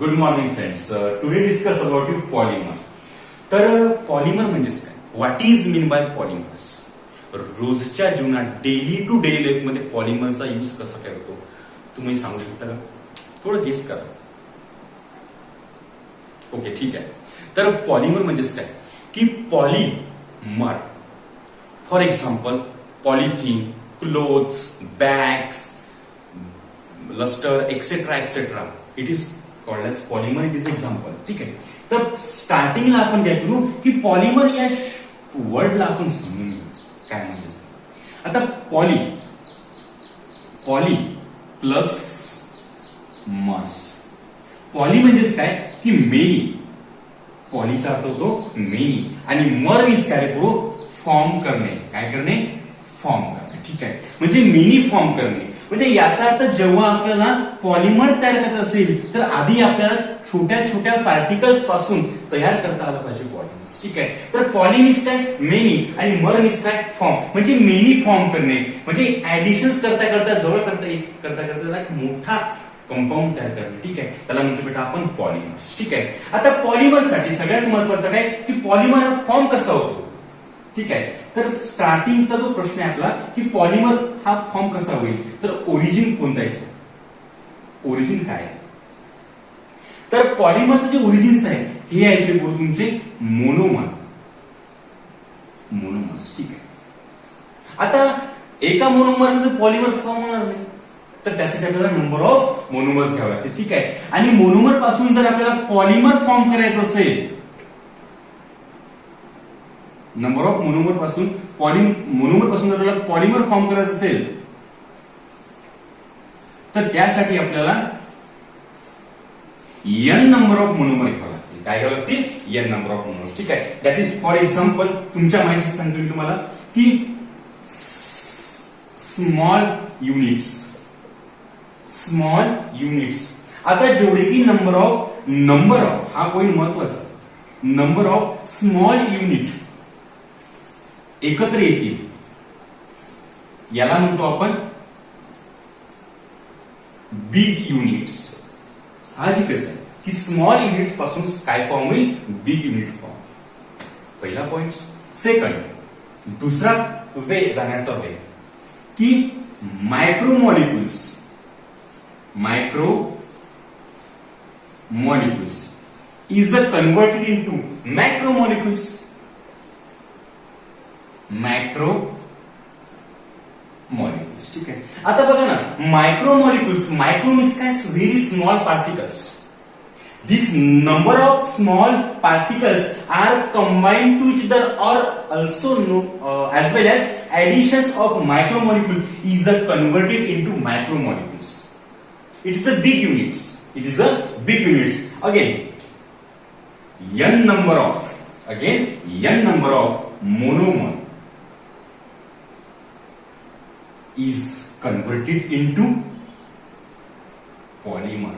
Good morning friends. Today discuss about you polymer. तर polymer म्हणजेच काय, what is mean bye polymers. रोजच्या जीवनात डेली टू डे लाईफ मध्ये पॉलिमरचा यूज कसा करतो तुम्ही सांगू शकता का? थोडं गेस करा. ओके, ठीक आहे. तर पॉलिमर म्हणजेच काय की polymer, for example polythene, clothes, bags, lustre et cetera et cetera, it is called as polymer. It is example. ठीक आहे. तर स्टार्टिंगला आपण काय करू की पॉलिमर या वर्डला आपण समजून घेऊ काय म्हणजे. आता पॉली प्लस मर्स. पॉली म्हणजेच काय की मेनी. पॉलीचा अर्थ होतो मेनी आणि मर मीन्स काय करू फॉर्म करणे. काय करणे? फॉर्म करणे. ठीक आहे. म्हणजे मेनी फॉर्म करणे. म्हणजे याचा अर्थ जेव्हा आपल्याला पॉलिमर तयार करायचं असेल तर आधी आपल्याला छोट्या छोट्या पार्टिकल्स पासून तयार करता आलं पाहिजे पॉलिमर्स. ठीक आहे. तर पॉली मीन्स काय मेनी आणि मर मीन्स काय फॉर्म. म्हणजे मेनी फॉर्म करणे म्हणजे ऍडिशन्स करता करता जवळ करता एक मोठा कंपाऊंड तयार करणे. ठीक आहे. त्याला म्हणतो बेटा आपण पॉलिमर्स. ठीक आहे. आता पॉलिमर साठी सगळ्यात महत्वाचं काय की पॉलिमर हा फॉर्म कसा होतो. ठीक आहे. तर स्टार्टिंगचा जो प्रश्न आहे आपला की पॉलिमर हा फॉर्म कसा होईल, तर ओरिजिन कोणता आहे, ओरिजिन काय आहे. तर पॉलिमरचे जे ओरिजिन्स आहे हे आहे तुमचे मोनोमर. ठीक आहे. आता एका मोनोमर पॉलिमर फॉर्म होणार नाही तर त्यासाठी आपल्याला नंबर ऑफ मोनोमर्स घ्यावे लागते. ठीक आहे. आणि मोनोमर पासून जर आपल्याला पॉलिमर फॉर्म करायचं असेल, नंबर ऑफ मोनोमर पासून जर आपल्याला पॉलिमर फॉर्म करायचं असेल तर त्यासाठी आपल्याला एन नंबर ऑफ मोनोमर घ्यावं लागतील. काय घ्यावं लागतील? N number of monomers. ठीक आहे. दॅट इज फॉर एक्झाम्पल तुमच्या माहिती सांगतो मी तुम्हाला की स्मॉल युनिट्स. आता जेवढे की नंबर ऑफ हा पॉइंट महत्वाचा, नंबर ऑफ स्मॉल युनिट एकत्र येतील याला म्हणतो आपण बिग युनिट्स. साहजिकच आहे की स्मॉल युनिट पासून काय फॉर्म होईल, बिग युनिट फॉर्म. पहिला पॉइंट. सेकंड, दुसरा वे जाण्याचा वे की micromolecules is a converted into macromolecules. ठीक आहे. आता बघा ना, मायक्रोमॉलिक्युल्स, मायक्रो मीन्स काय very small particles. This number of small particles are combined to each other or also as well as additions of macromolecule is converted into macromolecules. It is a big units. N number of monomer is converted into polymer.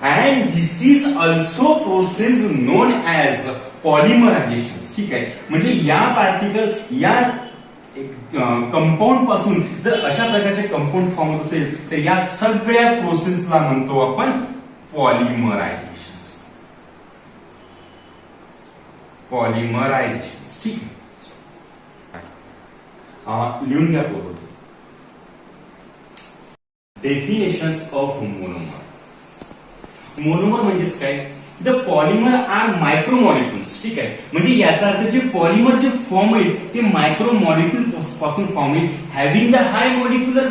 And this is also process known as polymerization. ठीक आहे. म्हणजे या particle या compound पासून जर अशा प्रकारचे compound form होत असेल तर या सगळ्या प्रोसेसला म्हणतो आपण पॉलिमरायझेशन. ठीक आहे. लिहून घ्या बरोबर. Definitions of monomer. मोनोमर म्हणजेच काय, द पॉलिमर आर मायक्रोमॉलिक्युल्स. ठीक आहे. म्हणजे याचा अर्थ जे पॉलिमर जे फॉर्म होईल ते मायक्रोमॉलिक्युल पासून फॉर्म होईल, having the high molecular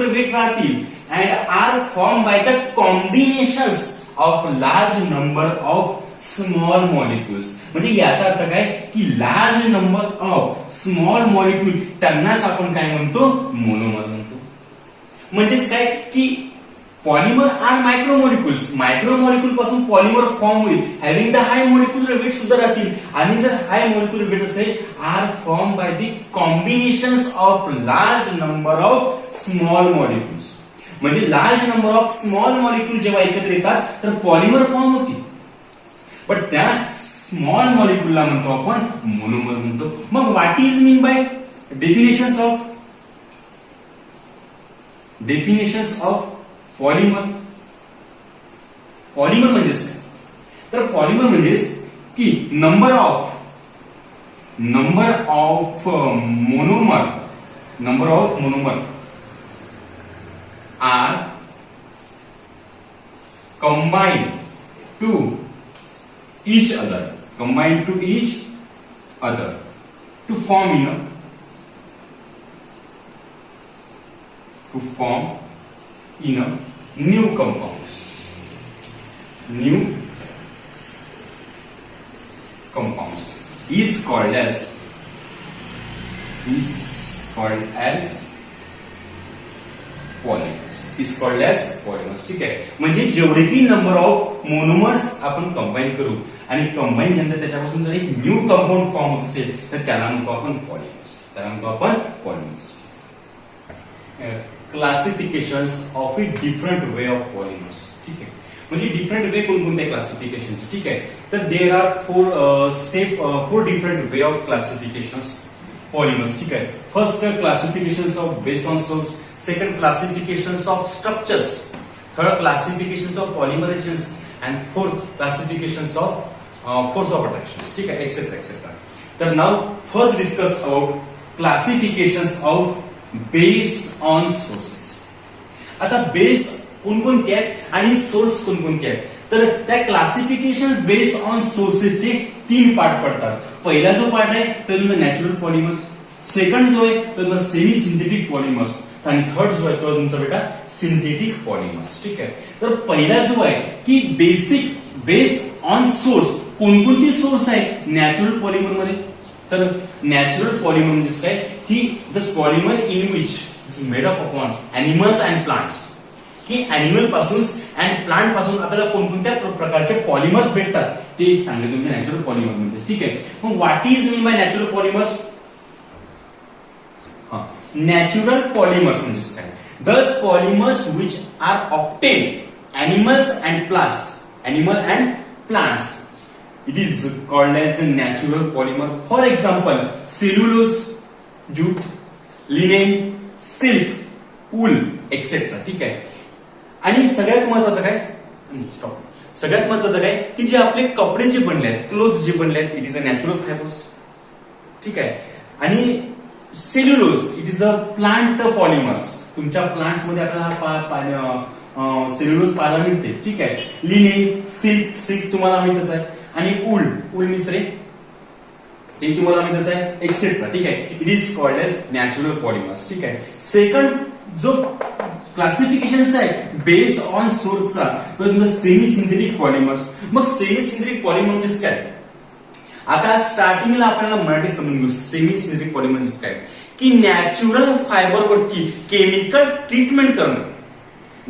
weight राहतील and are form by the combinations of large number of small molecules. म्हणजे याचा अर्थ काय की large number of small molecule त्यांनाच आपण काय म्हणतो, मोनोमर म्हणतो. म्हणजेच काय की पॉलिमर आर मायक्रोमॉलिक्युल पासून पॉलिमर फॉर्म होईल, having the high molecular weight सुद्धा राहतील आणि जर हाय मॉलिक्युलर वेट असेल are form by the combinations of large number of small molecules. म्हणजे large number of small molecule जेव्हा एकत्र येतात तर पॉलिमर फॉर्म होतील. पण त्या स्मॉल मॉलिक्युलला म्हणतो आपण मोनोमर म्हणतो. मग what is mean by definitions of definitions of polymer. Polymer म्हणजेच काय? तर पॉलिमर म्हणजेच की number of monomer are combined to each other to form in a new compounds is called as polymers. ठीक आहे. म्हणजे जेवढे की नंबर ऑफ मोनोमर्स आपण कंबाईन करू आणि कंबाईन नंतर त्याच्यापासून जर एक न्यू कंपाऊंड फॉर्म होत असेल तर त्याला म्हणतो आपण polymers. क्लासिफिकेशन्स of A different way of polymers. ठीक आहे. म्हणजे डिफरंट वे कोणकोणत्या क्लासिफिकेशन. ठीक आहे. तर there are four different way of क्लासिफिकेशन्स polymers. ठीक आहे. First क्लासिफिकेशन्स of base on source, second classifications of structures, third classifications of polymerations, and fourth classifications of force of attractions. ठीक आहे, etc. तर now first discuss about classifications of base on sources. आता base कोणकोणते आहेत आणि source कोणकोणते आहेत. तर त्या क्लासिफिकेशन बेस ऑन सोर्सेसचे 3 पार्ट पडतात. पहिला जो पार्ट आहे तो नॅचरल पॉलिमर्स, सेकंड जो आहे तो सेमी सिंथेटिक पॉलिमर्स आणि थर्ड जो आहे तो तुमचा बेटा सिंथेटिक पॉलिमर्स. ठीक आहे. तर पहिला जो आहे की बेस ऑन सोर्स, कोणकोणती सोर्स आहे नॅचरल पॉलिमर मध्ये. तर नॅचरल पॉलिमर म्हणजे काय की the polymer in which is made up upon animals and plants. की एनिमल पासून अँड प्लांट पासून आपल्याला कोणकोणत्या प्रकारचे पॉलिमर्स भेटतात ते सांगितलं म्हणजे नॅचरल पॉलिमर म्हणजे. ठीक आहे. मग what is mean bye natural polymers. Natural polymers म्हणजे काय? Those polymers which are obtained animal and plants. It is called as a natural polymer. For example, cellulose, jute, linen, silk, wool, etc. ठीक आहे. आणि सगळ्यात महत्वाचं काय की जे आपले कपडे जे बनले आहेत, क्लोथ जे बनले आहेत, it is a natural fibres. ठीक आहे. आणि cellulose it is a plant polymers. तुमच्या प्लांट्स मध्ये आपल्याला सेल्युलोज पाहायला मिळते. ठीक आहे. लिनेन, सिल्क तुम्हाला माहितच आहे. आणि ऊल मिसरे ते तुम्हाला माहितच आहे, एक्सेट्रा. ठीक आहे. It is called as natural polymers. ठीक आहे. सेकंड जो क्लासिफिकेशन आहे बेस्ड ऑन सोर्सचा तो सेमी सिंथेटिक पॉलिमर्स. मग सेमी सिंथेटिक पॉलिमर म्हणजे काय? आता स्टार्टिंगला आपल्याला मराठी समजून घेऊ. सेमी सिंथेटिक पॉलिमर म्हणजे काय की नॅचरल फायबर वरती केमिकल ट्रीटमेंट करणे.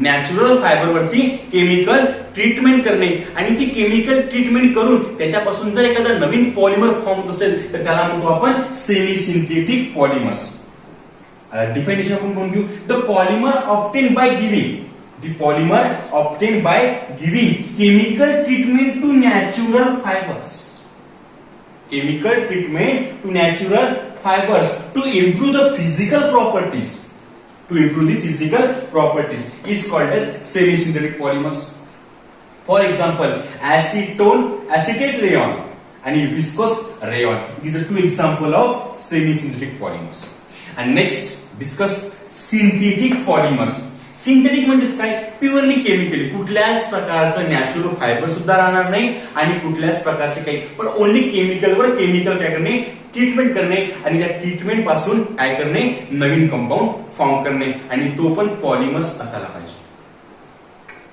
नॅचरल फायबर वरती केमिकल ट्रीटमेंट करणे आणि ती केमिकल ट्रीटमेंट करून त्याच्यापासून जर एखादा नवीन पॉलिमर फॉर्म होत असेल तर त्याला म्हणतो आपण सेमी सिंथेटिक पॉलिमर्स. डिफिनेशन आपण कोण घेऊ. The polymer obtain by giving chemical treatment to natural fibres. Chemical treatment to natural fibers to improve the physical properties is called as semi-synthetic polymers. For example, acetate rayon and viscose rayon. These are 2 examples of semi-synthetic polymers. And next, discuss synthetic polymers. Synthetic म्हणजे काय? Purely chemically, कुठल्याच प्रकारचं natural fibre सुद्धा राहणार नाही आणि कुठल्याच प्रकारचे काही पण ओनली केमिकलवर केमिकल काय करणे, ट्रीटमेंट करणे आणि त्या ट्रीटमेंट पासून काय करणे, नवीन कंपाऊंड फॉर्म करणे आणि तो पण पॉलिमर्स असायला पाहिजे.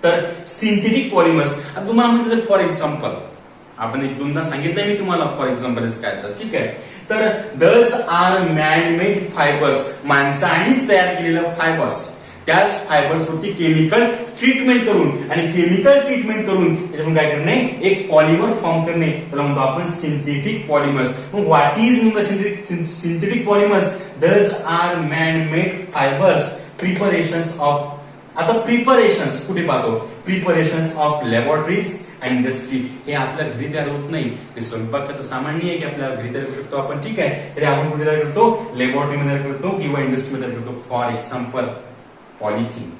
तर सिंथेटिक पॉलिमर्स तुम्हाला म्हणजे फॉर एक्झाम्पल आपण 1-2दा सांगितलंय मी तुम्हाला फॉर एक्झाम्पल काय तर. ठीक आहे. तर दस आर मॅन मेड फायबर्स, माणसांनीच तयार केलेलं फायबर्स. त्याच फायबर्स वरती केमिकल ट्रीटमेंट करून त्याच्यातून काय करणे, एक पॉलिमर फॉर्म करणे, त्याला म्हणतो आपण सिंथेटिक पॉलिमर्स. मग what is synthetic polymers? Thus are man made fibres preparations of. आता प्रिपरेशन्स कुठे पाहतो? Preparations of laboratories and industry. हे आपल्या घरी तयार होत नाही, ते स्वयंपाकाचं सामान्य आहे की आपल्या घरी तयार करू शकतो आपण. ठीक आहे. तरी आपण कुठे तयार करतो? लॅबोरेटरीमध्ये तयार करतो किंवा इंडस्ट्रीमध्ये तयार करतो. For example polythene.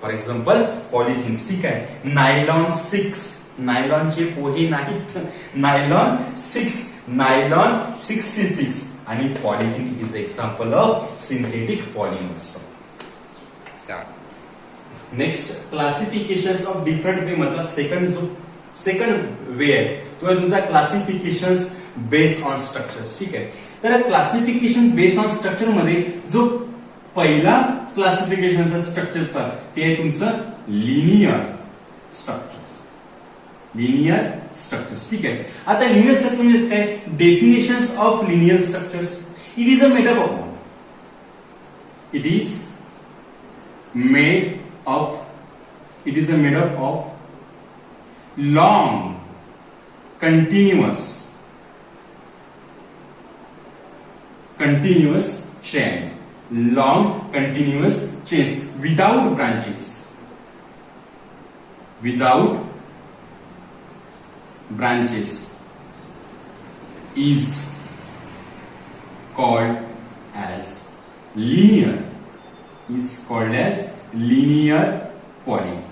For example polythenes. ठीक आहे. नायलॉन 6, नायलॉनचे पोहे नाहीत, नायलॉन 6, नायलॉन 66 आणि polythene is example of synthetic polymers. Next classification of different वे मतलब सेकंड वे आहे तो आहे तुमचा क्लासिफिकेशन बेस्ड ऑन स्ट्रक्चर्स. ठीक आहे. तर क्लासिफिकेशन बेस्ड ऑन स्ट्रक्चर मध्ये जो पहिला क्लासिफिकेशन स्ट्रक्चरचा ते आहे तुमचं लिनियर स्ट्रक्चर. Linear structures. ठीक आहे. आता लिनियर स्ट्रक्चर म्हणजे काय? Definitions of linear structures. It is a made up of it is made of long continuous chain, long continuous chains without branches is called as linear polymer.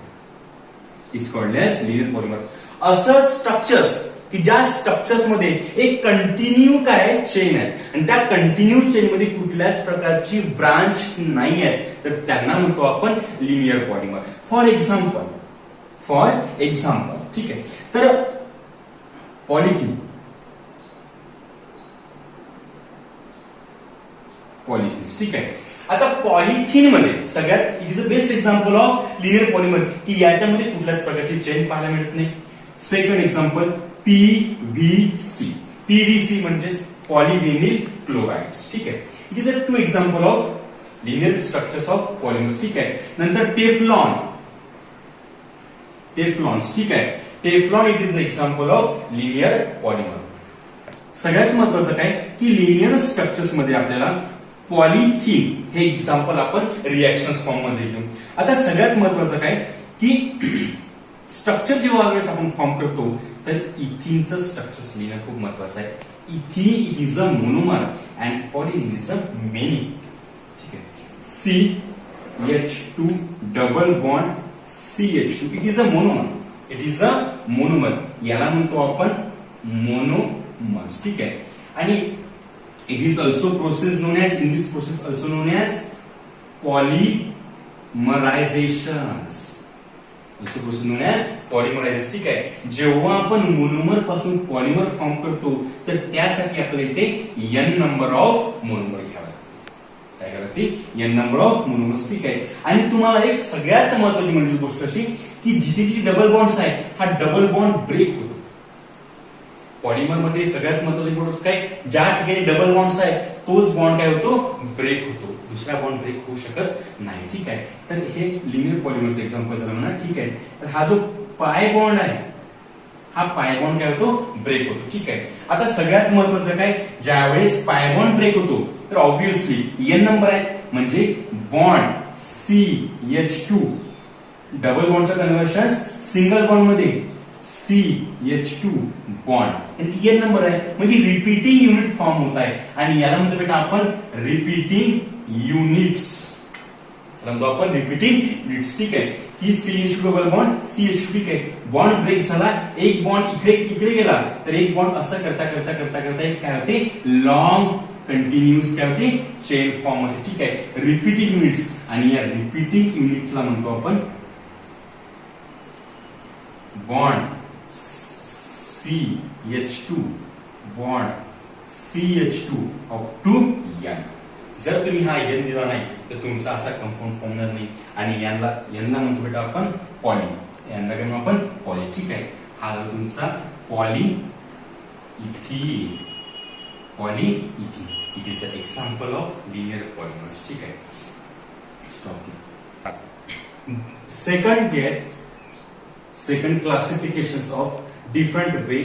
असं structures की ज्या structures मध्ये एक कंटिन्यू काय chain आहे आणि त्या कंटिन्यू चेन मध्ये कुठल्याच प्रकारची ब्रांच नाही आहे तर त्यांना म्हणतो आपण लिनियर पॉलिमर. For example. ठीक आहे. तर पॉलिथिन्स. ठीक आहे. आता पॉलिथिन मध्ये सगळ्यात it is a best example of linear polymer की याच्यामध्ये कुठल्याच प्रकारची चेन पाहायला मिळत नाही. Second example PVC. पीव्हीसी म्हणजे पॉलिव्हिनिल क्लोराइड्स. ठीक आहे. It is a two example of linear structures of polymers. ठीक आहे. नंतर टेफ्लॉन्स. ठीक आहे. Teflon it is example of linear polymer. सगळ्यात महत्वाचं काय की लिनियर स्ट्रक्चर्स मध्ये आपल्याला पॉलिथिन हे एक्झाम्पल आपण रिएक्शन्स फॉर्म मध्ये घेऊ. आता सगळ्यात महत्वाचं काय की स्ट्रक्चर जेव्हा वेळेस आपण फॉर्म करतो तर इथिनचं स्ट्रक्चर्स लिहिणं खूप महत्वाचं आहे. Ethene it is a monomer and polyene is a many. ठीक आहे. CH2 double bond CH2 it is a monomer. याला म्हणतो आपण मोनोमर्स. ठीक आहे. आणि it is also process known as in this process also known as polymerizations. ठीक आहे. जेव्हा आपण मोनोमर पासून पॉलिमर फॉर्म करतो तर त्यासाठी आपल्याला इथे n नंबर ऑफ मोनोमर घ्यावा लागतो. काय घ्यावं लागते? n number of monomers. ठीक आहे. आणि तुम्हाला एक सगळ्यात महत्वाची म्हणजे गोष्ट अशी की जिथे जी डबल बॉन्ड्स आहे हा डबल बॉन्ड ब्रेक होतो. पॉलिमर मध्ये सगळ्यात महत्वाची गोष्ट काय ज्या ठिकाणी डबल बॉन्ड्स आहे तोच बॉन्ड काय होतो? ब्रेक होतो. दुसरा बॉन्ड ब्रेक होऊ शकत नाही. ठीक आहे. तर हे लिनियर पॉलिमरचं एक्झाम्पल झालं ना. ठीक आहे. तर हा जो पाय बॉन्ड आहे हा पाय बॉन्ड काय होतो? ब्रेक होतो. ठीक आहे. आता सगळ्यात महत्वाचं काय ज्यावेळेस पाय बॉन्ड ब्रेक होतो तर ऑब्व्हियसली n नंबर आहे म्हणजे बॉन्ड CH2 डबल बॉन्डचं कन्व्हर्शन सिंगल बॉन्ड मध्ये CH2 बॉन्ड आणि n नंबर आहे म्हणजे रिपीटिंग युनिट फॉर्म होत आहे आणि याला म्हणतो बेटा आपण रिपीटिंग युनिट्स. ठीक आहे. ही CH2 डबल बॉन्ड CH2. ठीक आहे. बॉन्ड ब्रेक झाला एक बॉन्ड इकडे गेला तर एक बॉन्ड असं करता एक काय होते लॉंग कंटिन्युअस काय होते चेन फॉर्म मध्ये. ठीक आहे. रिपीटिंग युनिट्स आणि या रिपीटिंग युनिटला म्हणतो आपण bond CH2 bond CH2 up to n. जर तुम्ही हा n दिला नाही तर तुमचा असा कंपाऊंड फॉर्म होणार नाही आणि यांना म्हणतो बेटा आपण पॉली. यांना काय म्हणतो आपण पॉली. ठीक आहे. हा तुमचा polyethene. It is a example of linear polymers. ठीक आहे. स्टॉप. सेकंड जे second classifications of different way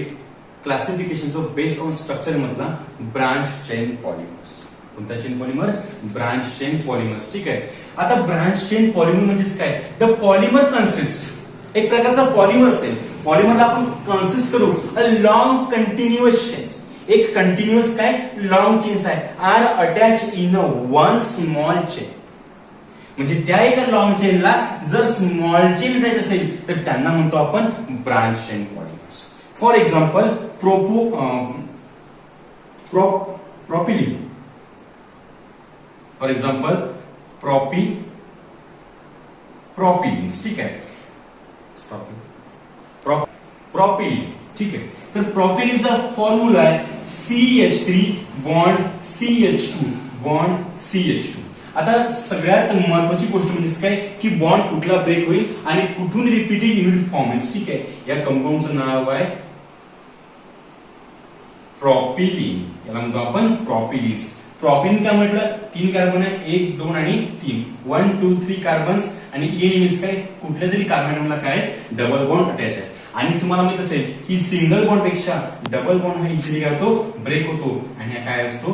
classifications of based on structure मधला ब्रांच चेन पॉलिमर्स. कोणता chain polymer? Branch chain polymers. ठीक आहे. आता ब्रांच चेन पॉलिमर म्हणजे काय? द पॉलिमर कन्सिस्ट एक प्रकारचा पॉलिमर असेल. पॉलिमरला आपण कन्सिस्ट करू अ लॉंग कंटिन्युअस चेन. एक कंटिन्युअस काय लॉंग चेन्स आहे are attach in a one small chain. म्हणजे त्या एका लॉंग चेनला जर स्मॉल चेन भेटायचं असेल तर त्यांना म्हणतो आपण branch chain polymers. For example propylene. For example propylenes. ठीक आहे. प्रोपिलिन. ठीक आहे. तर प्रोपिलिनचा फॉर्म्युला आहे CH3 bond CH2 bond CH2. आता सगळ्यात महत्वाची गोष्ट म्हणजे काय की बॉन्ड कुठला ब्रेक होईल आणि कुठून रिपीटिंग युनिट फॉर्म होईल. ठीक आहे. या कंपाऊंडचं नाव आहे प्रोपिलिन. याला म्हणतो आपण प्रोपिलिन्स. प्रोपिलिन काय म्हटलं, 3 कार्बन आहे, 1 2 आणि 3, 1 2 3 कार्बन्स आणि मीन्स काय कुठल्या तरी कार्बनला काय डबल बॉन्ड अटॅच आहे. आणि तुम्हाला माहित असेल की सिंगल बॉन्ड पेक्षा डबल बॉन्ड हा इझिली काय होतो ब्रेक होतो आणि हा काय असतो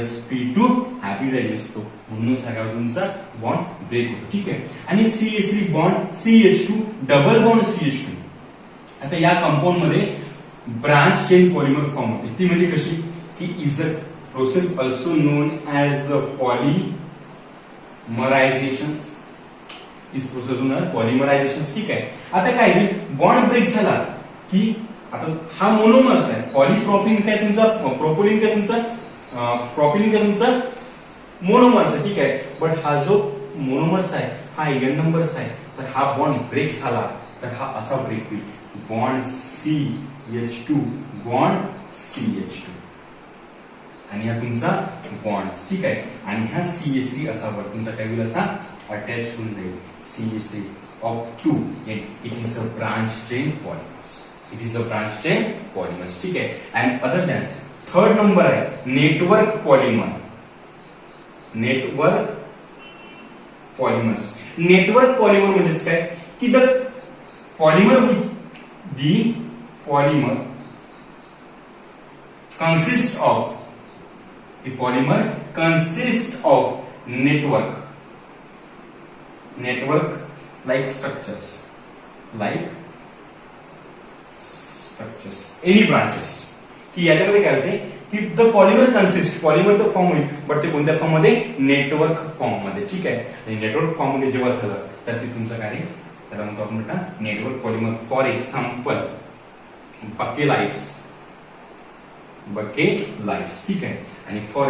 sp2 हॅपिडाइन असतो. म्हणूनच हा काय तुमचा बॉन्ड ब्रेक होतो. ठीक आहे. आणि CH3 bond CH2 double bond CH2. आता या कंपाऊंड मध्ये ब्रांच चेन पॉलिमर फॉर्म होते. ती म्हणजे कशी की is a process also known as polymerization. Is process polymerization. ठीक आहे. आता काय बॉन्ड ब्रेक झाला की आता हा मोनोमर्स आहे. पॉलीप्रोपिलिन काय तुमचा, प्रोपिलिन काय तुमचा, प्रोपिलिन काय तुमचा मोनोमर्स आहे. ठीक आहे. बट हा जो मोनोमर्स आहे हा एन नंबर्स आहे. तर हा बॉन्ड ब्रेक झाला तर हा असा ब्रेक होईल बॉन्ड CH2 बॉन्ड CH2 आणि हा तुमचा बॉन्ड. ठीक आहे. आणि हा CH3 असा वर तुमचा काय होईल असा अटॅच होऊन जाईल CH3 up to it is a branch chain polymers. It is a branch chain polymers. ठीक आहे. and other than third number आहे network polymer. network polymers. network polymer म्हणजे काय की the polymer consists of network like structures any branches. की याच्यामध्ये काय होते की द पॉलिमर कन्सिस्ट, पॉलिमर तर फॉर्म होईल बट ते कोणत्या फॉर्म मध्ये नेटवर्क फॉर्म मध्ये. ठीक आहे. आणि नेटवर्क फॉर्म मध्ये जेव्हा झालं तर ते तुमचं कार्य त्याला म्हणतो आपण network polymer. For example bakelites. ठीक आहे. आणि फॉर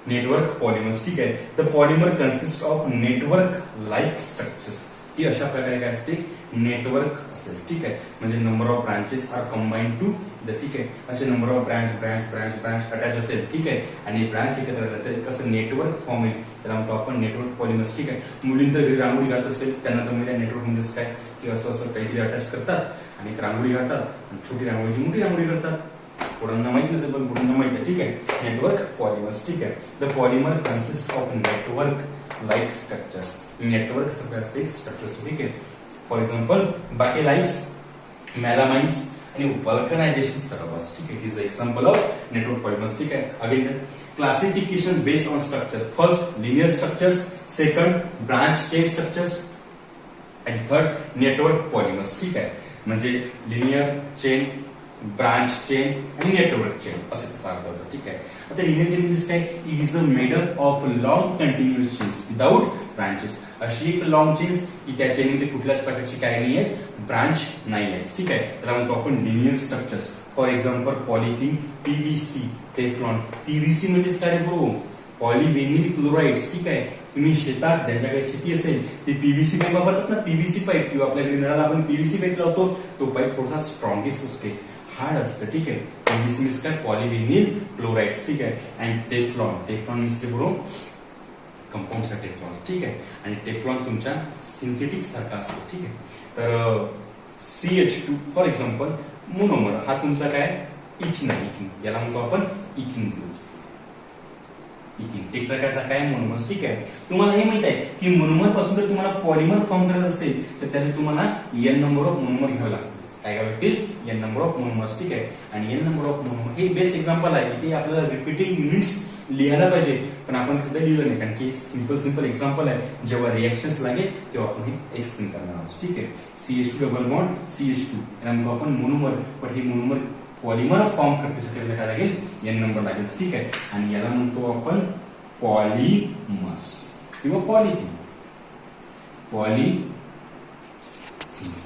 नेटवर्क पॉलिमर्स. ठीक आहे. The polymer consist of network like structures. ही अशा प्रकारे काय असते नेटवर्क असेल. ठीक आहे. म्हणजे number of branches are combine to the. ठीक आहे. असे नंबर ऑफ ब्रांच अटॅच असेल. ठीक आहे. आणि ब्रांच एकत्र आलं तर कसं नेटवर्क फॉर्म होईल त्याला म्हणतो आपण नेटवर्क पॉलिमर्स. ठीक आहे. मुलींतर घरी रांगोळी घालत असेल त्यांना तर म्हणजे नेटवर्क म्हणजेच काय की असं काहीतरी अटॅच करतात आणि एक रांगोळी घालतात आणि छोटी रांगोळीची मोठी रांगोळी करतात. पोरांना माहिती नसेल पण पोरांना माहिती आहे. ठीक आहे. Network polymers. ठीक आहे. The polymer consist of network like structures. Network सगळे असते स्ट्रक्चर्स. ठीक आहे. फॉर एक्झाम्पल बकेलाइट्स, मेलामाइन्स आणि वल्कनायझेशन सर्व्हर्स. ठीक आहे. Is example of network polymers. ठीक आहे. Again classification based on structure. First linear structures, second branch chain structures आणि थर्ड नेटवर्क पॉलिमर्स. ठीक आहे. म्हणजे लिनियर चेन, ब्रांच चेन आणि नेटवर्क चेन असे अर्थ होतं. ठीक आहे. आता लिनियर चेन म्हणजे काय it is a made up of long continuous chains without branches. अशी एक लॉंग चेन्स की त्या चेनमध्ये कुठल्याच प्रकारची काय नाही आहेत ब्रांच नाही आहेत. ठीक आहे. त्याला म्हणतो आपण linear structures. For example polythene, PVC, Teflon. PVC म्हणजेच काय ब्रो पॉलिव्हिनिल क्लोराइड्स. ठीक आहे. तुम्ही शेतात ज्यांच्याकडे शेती असेल ते PVC पाईप वापरतात ना, PVC पाईप किंवा आपल्याकडे नळाला आपण PVC पाईप लावतो तो पाईप थोडासा स्ट्रॉंगेस्ट असते, हार्ड असतं. ठीक आहे. PVC मीन्स काय पॉलिव्हिनिल क्लोराइड्स. ठीक आहे. अँड टेफ्लॉन मीन्स ते ब्रो कंपाऊंडचा टेफ्लॉन. ठीक आहे. आणि टेफ्लॉन तुमच्या सिंथेटिक सारखा असतो. ठीक आहे. तर CH2 फॉर एक्झाम्पल मोनोमर हा तुमचा काय इथिन आहे. इथिन याला म्हणतो आपण इथिन ग्रुप. इथिन एक प्रकारचा काय मोनोमर्स. ठीक आहे. तुम्हाला हे माहित आहे की मोनोमर पासून जर तुम्हाला पॉलिमर फॉर्म करायचं असेल तर त्यासाठी तुम्हाला N नंबर ऑफ मोनोमर घ्यावं लागतं. काय काय लागतील N नंबर ऑफ मोनोमर्स. ठीक आहे. आणि N नंबर ऑफ मोनोमर हे बेस्ट एक्झाम्पल आहे. इथे आपल्याला रिपीटिंग युनिट्स लिहायला पाहिजे पण आपण ते सुद्धा लिहिलं नाही कारण की सिंपल एक्झाम्पल आहे. जेव्हा रिएक्शन्स लागेल तेव्हा आपण हे एक्सप्लेन करणार आहोत. ठीक आहे. CH2 डबल बॉन्ड CH2 याला म्हणतो आपण मोनोमर. पण हे मोनोमर पॉलिमर फॉर्म करण्यासाठी आपल्याला काय लागेल N नंबर लागेल. ठीक आहे. आणि याला म्हणतो आपण पॉलिमर्स. किंवा पॉलिथिन.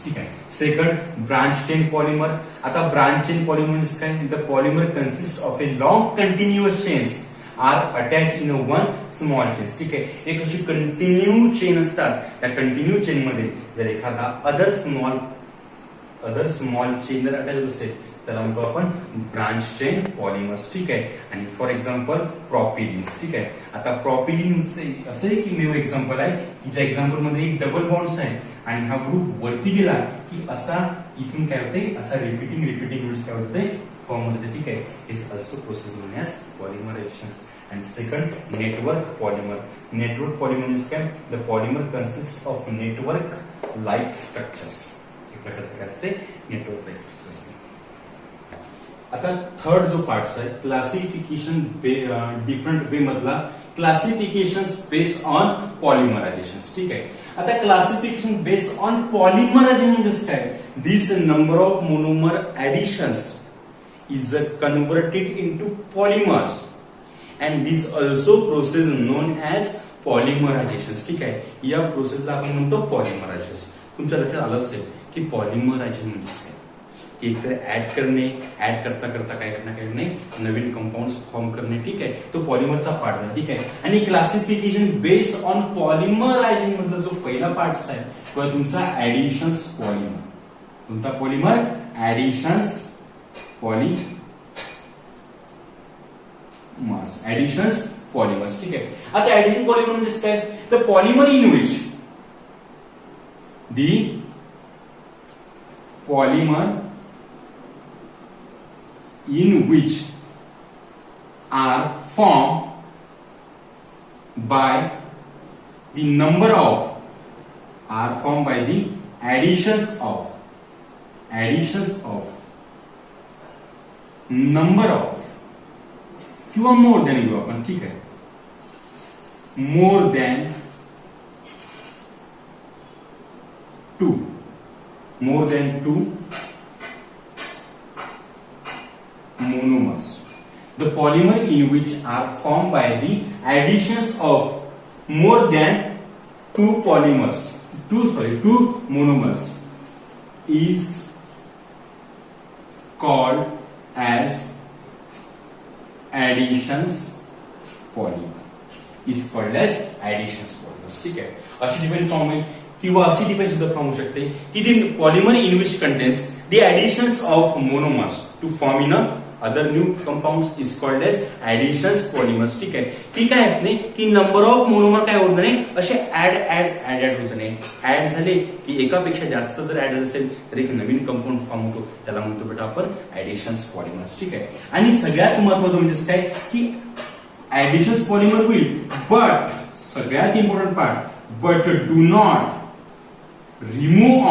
ठीक आहे. Second branch chain polymer. आता ब्रांच चेन पॉलिमर म्हणजे काय? The polymer consist of a long continuous chains are attach in one small chains. ठीक आहे. एक अशी कंटिन्यू चेन असतात. त्या कंटिन्यू चेन मध्ये जर एखादा अदर स्मॉल चेन जर अटॅच असेल त्याला म्हणतो आपण ब्रांच चेन पॉलिमर्स. ठीक आहे. आणि फॉर एक्झाम्पल प्रॉपिलिन्स. ठीक आहे. आता प्रॉपिलिन असं एक मेव एक्झाम्पल आहे की ज्या एक्झाम्पल मध्ये एक डबल बॉन्ड्स आहे आणि हा ग्रुप वरती गेला की असा इथून काय होते, असा रिपीटिंग युनिट्स काय होते फॉर्म होते. ठीक आहे. Is also process known as polymerization. And second network polymer. Network polymer म्हणजे काय? The polymer consist of network like structures. एक प्रकारचं काय असते? नेटवर्क लाईक स्ट्रक्चर असते. आता थर्ड जो पार्ट आहे क्लासिफिकेशन डिफरंट वे मधला क्लासिफिकेशन बेस्ड ऑन पॉलिमरायझेशन. ठीक आहे. आता क्लासिफिकेशन बेस्ड ऑन पॉलिमरायझेशन म्हणजे काय? This number of monomer additions is converted into polymers and this also process known as polymerization. ठीक आहे. या प्रोसेसला आपण म्हणतो पॉलिमरायझेशन. तुमच्या लक्षात आलं असेल की पॉलिमरायझेशन म्हणजे काय? की एकतर ऍड करणे, ऍड करता काय करणे नवीन कंपाऊंड फॉर्म करणे. ठीक आहे. तो पॉलिमरचा पार्ट आहे. ठीक आहे. आणि क्लासिफिकेशन बेस्ड ऑन पॉलिमरायझेशन मधला जो पहिला पार्ट आहे तो तुमचा ऍडिशन्स पॉलिमर. कोणता पॉलिमर? ऍडिशन्स पॉलिमर्स. ऍडिशन्स पॉलिमर्स. ठीक आहे. आता ऍडिशन पॉलिमर म्हणजे काय? The polymer in which in which are formed by the number of additions of number of किंवा मोर देन घेऊ आपण. ठीक आहे. More than two monomers. The polymer in which are formed by the additions of more than two monomers is called as additions polymer. ठीक आहे. अशी define form आहे किंवा अशी डिफाइन सुद्धा फॉर्म होऊ शकते की the polymer in which contains the additions of monomers to form in other new compound is called as additions polymers. ठीक आहे. ती काय असणे की नंबर ऑफ मोनोमर काय होत नाही, असे ऍड होत नाही. ऍड झाले की एकापेक्षा जास्त जर ऍड असेल तर एक नवीन कंपाऊंड फॉर्म होतो. त्याला म्हणतो बेटा आपण ऍडिशन्स पॉलिमर्स. ठीक आहे. आणि सगळ्यात महत्वाचं म्हणजे काय की ऍडिशन्स पॉलिमर होईल बट सगळ्यात important part but do not remove